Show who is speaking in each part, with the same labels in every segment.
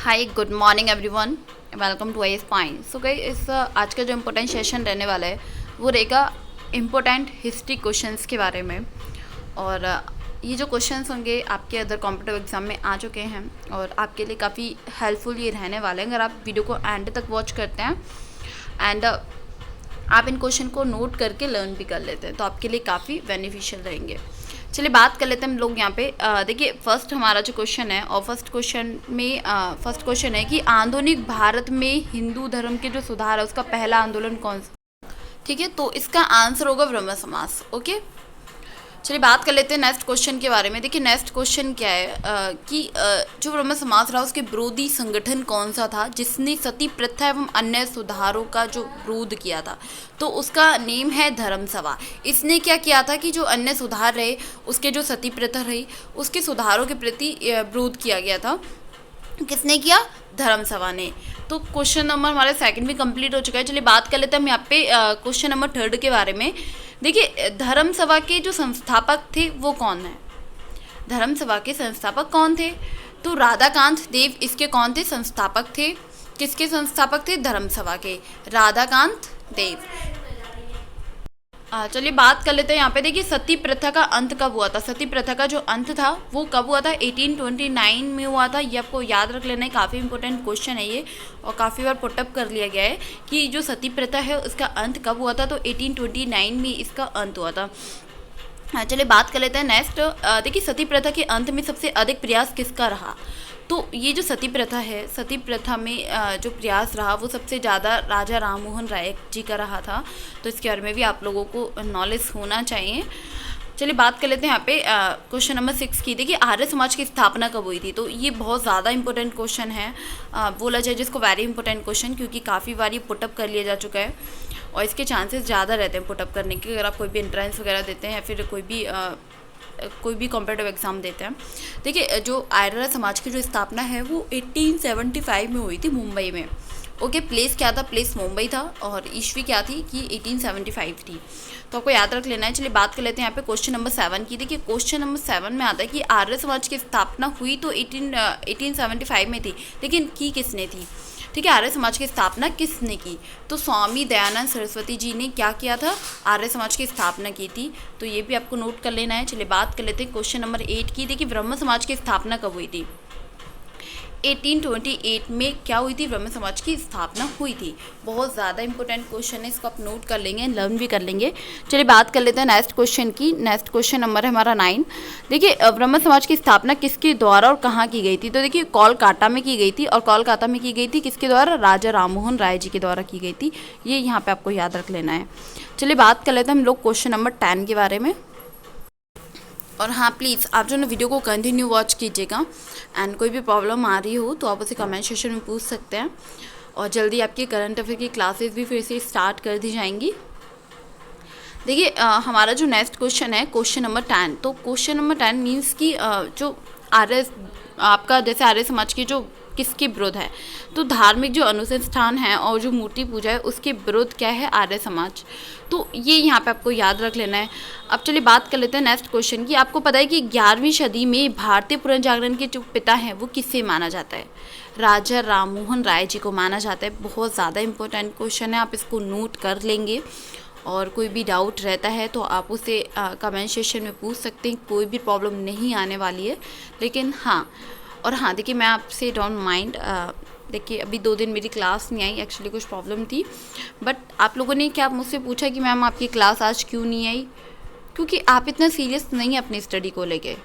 Speaker 1: Hi good morning everyone, welcome to I spine. So guys इस आज का जो इम्पोर्टेंट सेशन रहने वाला है वो रहेगा इम्पोर्टेंट हिस्ट्री क्वेश्चंस के बारे में। और ये जो क्वेश्चंस होंगे आपके अदर कॉम्पिटिटिव एग्जाम में आ चुके हैं और आपके लिए काफ़ी हेल्पफुल ये रहने वाले हैं अगर आप वीडियो को एंड तक वॉच करते हैं एंड आप इन क्वेश्चन को नोट करके लर्न भी कर लेते हैं तो आपके लिए काफ़ी बेनिफिशियल रहेंगे। चलिए बात कर लेते हैं हम लोग यहाँ पे। देखिए फर्स्ट हमारा जो क्वेश्चन है और फर्स्ट क्वेश्चन है कि आधुनिक भारत में हिंदू धर्म के जो सुधार है उसका पहला आंदोलन कौन सा। ठीक है, तो इसका आंसर होगा ब्रह्म समाज। ओके, चलिए बात कर लेते हैं नेक्स्ट क्वेश्चन के बारे में। देखिए नेक्स्ट क्वेश्चन क्या है कि जो ब्रह्म समाज रहा उसके विरोधी संगठन कौन सा था जिसने सती प्रथा एवं अन्य सुधारों का जो विरोध किया था, तो उसका नेम है धर्म सभा। इसने क्या किया था कि जो अन्य सुधार रहे उसके जो सती प्रथा रही उसके सुधारों के प्रति विरोध किया गया था। किसने किया? धर्म सभा ने। तो क्वेश्चन नंबर हमारे सेकंड भी कंप्लीट हो चुका है। चलिए बात कर लेते हैं हम यहाँ पे क्वेश्चन नंबर थर्ड के बारे में। देखिए धर्म सभा के जो संस्थापक थे वो कौन है? धर्म सभा के संस्थापक कौन थे? तो राधाकांत देव इसके कौन थे? संस्थापक थे। किसके संस्थापक थे? धर्म सभा के, राधाकांत देव। चलिए बात कर लेते हैं यहाँ पे। देखिए सती प्रथा का अंत कब हुआ था? सती प्रथा का जो अंत था वो कब हुआ था? 1829 में हुआ था। ये आपको याद रख लेना है, काफ़ी इंपॉर्टेंट क्वेश्चन है ये और काफ़ी बार पुटअप कर लिया गया है कि जो सती प्रथा है उसका अंत कब हुआ था। तो 1829 में इसका अंत हुआ था। चलिए बात कर लेते हैं नेक्स्ट। देखिए सती प्रथा के अंत में सबसे अधिक प्रयास किसका रहा? तो ये जो सती प्रथा है, सती प्रथा में जो प्रयास रहा वो सबसे ज़्यादा राजा राममोहन राय जी का रहा था। तो इसके बारे में भी आप लोगों को नॉलेज होना चाहिए। चलिए बात कर लेते हैं यहाँ पे क्वेश्चन नंबर 6 की। देखिए आर्य समाज की स्थापना कब हुई थी? तो ये बहुत ज़्यादा इंपॉर्टेंट क्वेश्चन है, बोला जाए जिसको वेरी इंपॉर्टेंट क्वेश्चन, क्योंकि काफ़ी बार ये पुटअप कर लिया जा चुका है और इसके चांसेस ज़्यादा रहते हैं पुटअप करने के अगर आप कोई भी एंट्रेंस वगैरह देते हैं या फिर कोई भी कॉम्पिटिटिव एग्ज़ाम देते हैं। देखिए जो आर्य समाज की जो स्थापना है वो 1875 में हुई थी मुंबई में। ओके, प्लेस क्या था? प्लेस मुंबई था और ईस्वी क्या थी कि 1875 थी। तो आपको याद रख लेना है। चलिए बात कर लेते हैं यहाँ पे क्वेश्चन नंबर 7 की। देखिए क्वेश्चन नंबर 7 में आता है कि आर्य समाज की स्थापना हुई तो 1875 में थी, लेकिन की किसने थी? ठीक है, आर्य समाज की स्थापना किसने की? तो स्वामी दयानंद सरस्वती जी ने क्या किया था? आर्य समाज की स्थापना की थी। तो ये भी आपको नोट कर लेना है। चलिए बात कर लेते हैं क्वेश्चन नंबर 8 की। देखिए ब्रह्म समाज की स्थापना कब हुई थी? 1828 में क्या हुई थी? ब्रह्म समाज की स्थापना हुई थी। बहुत ज़्यादा इंपॉर्टेंट क्वेश्चन है, इसको आप नोट कर लेंगे, लर्न भी कर लेंगे। चलिए बात कर लेते हैं नेक्स्ट क्वेश्चन की। नेक्स्ट क्वेश्चन नंबर है हमारा 9। देखिए ब्रह्म समाज की स्थापना किसके द्वारा और कहाँ की गई थी? तो देखिए कोलकाता में की गई थी और कोलकाता में की गई थी किसके द्वारा? राजा राममोहन राय जी के द्वारा की गई थी। ये यहाँ पर आपको याद रख लेना है। चलिए बात कर लेते हैं हम लोग क्वेश्चन नंबर 10 के बारे में। और हाँ प्लीज़ आप जो ना वीडियो को कंटिन्यू वॉच कीजिएगा एंड कोई भी प्रॉब्लम आ रही हो तो आप उसे कमेंट सेक्शन में पूछ सकते हैं और जल्दी आपकी करंट अफेयर की क्लासेस भी फिर से स्टार्ट कर दी जाएंगी। देखिए हमारा जो नेक्स्ट क्वेश्चन है क्वेश्चन नंबर 10। तो क्वेश्चन नंबर 10 मीन्स कि जो आर्य आपका जैसे आर्य समाज की जो किसके विरुद्ध है? तो धार्मिक जो अनुष्ठान है और जो मूर्ति पूजा है उसके विरुद्ध क्या है? आर्य समाज। तो ये यहाँ पे आपको याद रख लेना है। अब चलिए बात कर लेते हैं नेक्स्ट क्वेश्चन की। आपको पता है कि 11वीं सदी में भारतीय पुनर्जागरण के जो पिता हैं वो किससे माना जाता है? राजा राममोहन राय जी को माना जाता है। बहुत ज़्यादा इंपॉर्टेंट क्वेश्चन है, आप इसको नोट कर लेंगे और कोई भी डाउट रहता है तो आप उसे कमेंट सेक्शन में पूछ सकते हैं। कोई भी प्रॉब्लम नहीं आने वाली है। लेकिन हाँ देखिए मैं आपसे डोंट माइंड, देखिए अभी 2 दिन मेरी क्लास नहीं आई, एक्चुअली कुछ प्रॉब्लम थी। बट आप लोगों ने क्या मुझसे पूछा कि मैम आपकी क्लास आज क्यों नहीं आई? क्योंकि आप इतना सीरियस नहीं है अपनी स्टडी को लेके।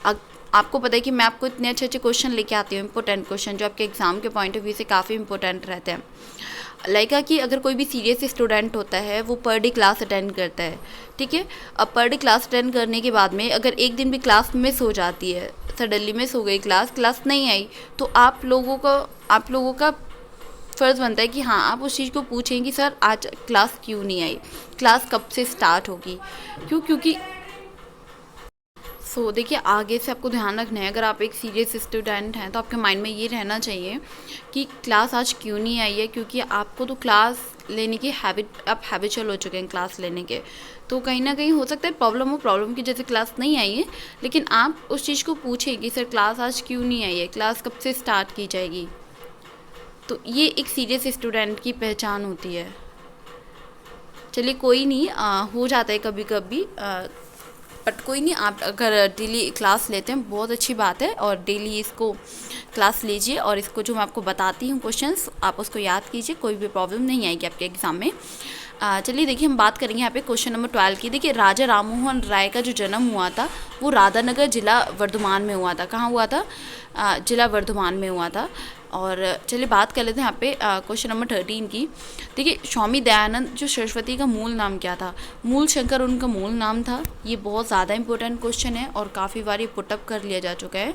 Speaker 1: आपको पता है कि मैं आपको इतने अच्छे क्वेश्चन लेके आती हूँ, इंपॉर्टेंट क्वेश्चन जो आपके एग्जाम के पॉइंट ऑफ व्यू से काफ़ी इंपॉर्टेंट रहते हैं। लाइक कि अगर कोई भी सीरियस स्टूडेंट होता है वो पर डे क्लास अटेंड करता है, ठीक है। अब पर डे क्लास अटेंड करने के बाद में अगर एक दिन भी क्लास मिस हो जाती है, सडनली मिस हो गई क्लास नहीं आई, तो आप लोगों का फ़र्ज़ बनता है कि हाँ आप उस चीज़ को पूछें कि सर आज क्लास क्यों नहीं आई, क्लास कब से स्टार्ट होगी, क्योंकि देखिए आगे से आपको ध्यान रखना है। अगर आप एक सीरियस स्टूडेंट हैं तो आपके माइंड में ये रहना चाहिए कि क्लास आज क्यों नहीं आई है, क्योंकि आपको तो क्लास लेने की आप हैबिचुअल हो चुके हैं क्लास लेने के। तो कहीं ना कहीं हो सकता है प्रॉब्लम की जैसे क्लास नहीं आई है, लेकिन आप उस चीज़ को पूछें कि सर क्लास आज क्यों नहीं आई है, क्लास कब से स्टार्ट की जाएगी। तो ये एक सीरियस स्टूडेंट की पहचान होती है। चलिए कोई नहीं, हो जाता है कभी कभी, बट कोई नहीं। आप अगर डेली क्लास लेते हैं बहुत अच्छी बात है, और डेली इसको क्लास लीजिए, और इसको जो मैं आपको बताती हूँ क्वेश्चंस आप उसको याद कीजिए, कोई भी प्रॉब्लम नहीं आएगी आपके एग्ज़ाम में। चलिए देखिए, हम बात करेंगे यहाँ पे क्वेश्चन नंबर 12 की। देखिए, राजा राममोहन राय का जो जन्म हुआ था वो राधानगर जिला वर्धमान में हुआ था। कहाँ हुआ था? जिला वर्धमान में हुआ था। और चलिए बात कर लेते हैं यहाँ पे क्वेश्चन नंबर 13 की। देखिए, स्वामी दयानंद जो सरस्वती का मूल नाम क्या था? मूल शंकर उनका मूल नाम था। ये बहुत ज़्यादा इंपॉर्टेंट क्वेश्चन है और काफ़ी बार ये पुटअप कर लिया जा चुका है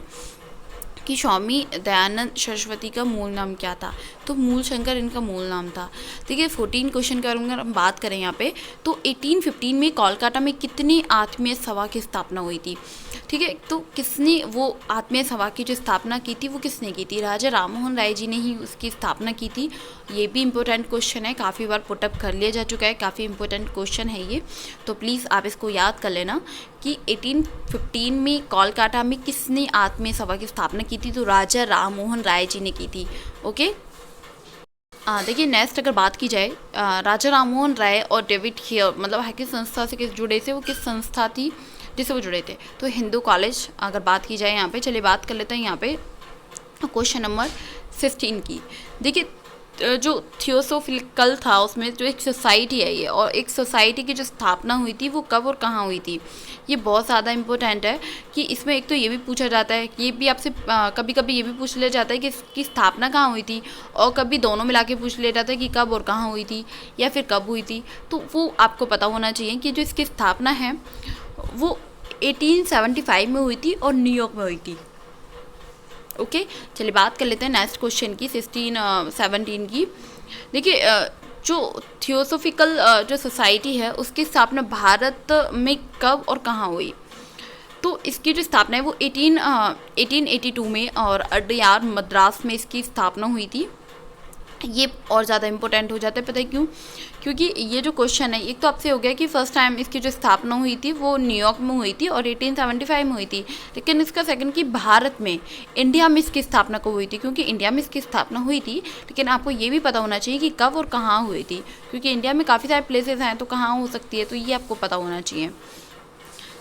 Speaker 1: कि स्वामी दयानंद सरस्वती का मूल नाम क्या था। तो मूल शंकर इनका मूल नाम था। ठीक है, 14 क्वेश्चन का अगर हम बात करें यहाँ पे, तो 1815 में कोलकाता में कितनी आत्मीय सभा की स्थापना हुई थी? ठीक है, तो किसने वो आत्मीय सभा की जो स्थापना की थी वो किसने की थी? राजा राममोहन राय जी ने ही उसकी स्थापना की थी। ये भी इंपॉर्टेंट क्वेश्चन है, काफ़ी बार पुटअप कर लिया जा चुका है, काफ़ी इंपॉर्टेंट क्वेश्चन है ये। तो प्लीज़ आप इसको याद कर लेना कि 1815 में कोलकाता में किसने आत्मीय सभा की स्थापना की थी? तो राजा राममोहन राय जी ने की थी। ओके, देखिए नेक्स्ट अगर बात की जाए, राजा राममोहन राय और डेविड हियर मतलब है किस संस्था से किस जुड़े थे? वो किस संस्था थी जिससे वो जुड़े थे? तो हिंदू कॉलेज अगर बात की जाए यहाँ पे। चलिए बात कर लेते हैं यहाँ पे क्वेश्चन नंबर 16 की। देखिए, जो थियोसोफिकल था उसमें जो एक सोसाइटी है ये, और एक सोसाइटी की जो स्थापना हुई थी वो कब और कहाँ हुई थी? ये बहुत ज़्यादा इम्पोर्टेंट है कि इसमें एक तो ये भी पूछा जाता है, ये भी आपसे कभी कभी ये भी पूछ लिया जाता है कि इसकी स्थापना कहाँ हुई थी, और कभी दोनों मिला के पूछ लिया जाता है कि कब और कहाँ हुई थी या फिर कब हुई थी। तो वो आपको पता होना चाहिए कि जो इसकी स्थापना है वो 1875 में हुई थी और न्यूयॉर्क में हुई थी। ओके, चलिए बात कर लेते हैं नेक्स्ट क्वेश्चन की, 17 की। देखिए, जो थियोसोफिकल जो सोसाइटी है उसकी स्थापना भारत में कब और कहाँ हुई? तो इसकी जो स्थापना है वो 1882 में और अडयार मद्रास में इसकी स्थापना हुई थी। ये और ज़्यादा इंपॉर्टेंट हो जाता है, पता है क्यों? क्योंकि ये जो क्वेश्चन है एक तो आपसे हो गया कि फर्स्ट टाइम इसकी जो स्थापना हुई थी वो न्यूयॉर्क में हुई थी और 1875 में हुई थी, लेकिन इसका सेकंड कि भारत में, इंडिया में इसकी स्थापना कब हुई थी? क्योंकि इंडिया में इसकी स्थापना हुई थी, लेकिन आपको ये भी पता होना चाहिए कि कब और कहाँ हुई थी, क्योंकि इंडिया में काफ़ी सारे प्लेसेस हैं तो कहाँ हो सकती है, तो ये आपको पता होना चाहिए।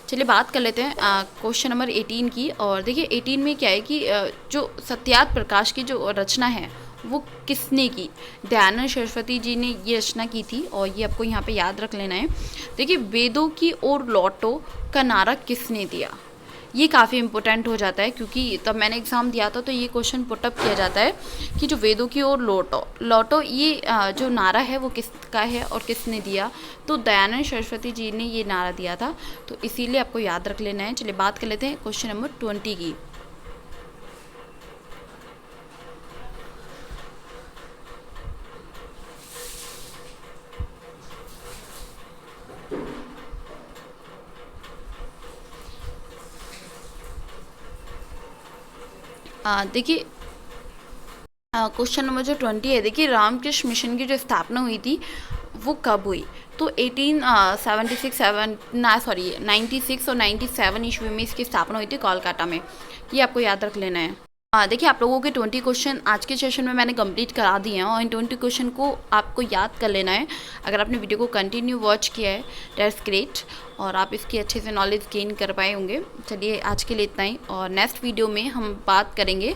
Speaker 1: चलिए बात कर लेते हैं क्वेश्चन नंबर 18 की। और देखिए 18 में क्या है कि जो सत्यार्थ प्रकाश की जो रचना है वो किसने की? दयानंद सरस्वती जी ने ये रचना की थी, और ये आपको यहाँ पे याद रख लेना है। देखिए, वेदों की ओर लौटो का नारा किसने दिया? ये काफ़ी इंपॉर्टेंट हो जाता है, क्योंकि तब मैंने एग्ज़ाम दिया था तो ये क्वेश्चन पुटअप किया जाता है कि जो वेदों की ओर लौटो लौटो ये जो नारा है वो किसका है और किसने दिया? तो दयानंद सरस्वती जी ने ये नारा दिया था, तो इसीलिए आपको याद रख लेना है। चलिए बात कर लेते हैं क्वेश्चन नंबर 20 की। देखिए, क्वेश्चन नंबर जो 20 है, देखिए रामकृष्ण मिशन की जो स्थापना हुई थी वो कब हुई? तो 1876 96 और 97 ईस्वी में इसकी स्थापना हुई थी कोलकाता में। ये आपको याद रख लेना है। देखिए, आप लोगों के 20 क्वेश्चन आज के सेशन में मैंने कंप्लीट करा दिए हैं, और इन 20 क्वेश्चन को आपको याद कर लेना है। अगर आपने वीडियो को कंटिन्यू वॉच किया है दैट्स ग्रेट, और आप इसकी अच्छे से नॉलेज गेन कर पाए होंगे। चलिए आज के लिए इतना ही, और नेक्स्ट वीडियो में हम बात करेंगे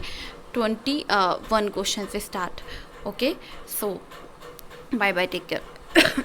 Speaker 1: 21 क्वेश्चन से स्टार्ट। ओके, सो बाय बाय, टेक केयर।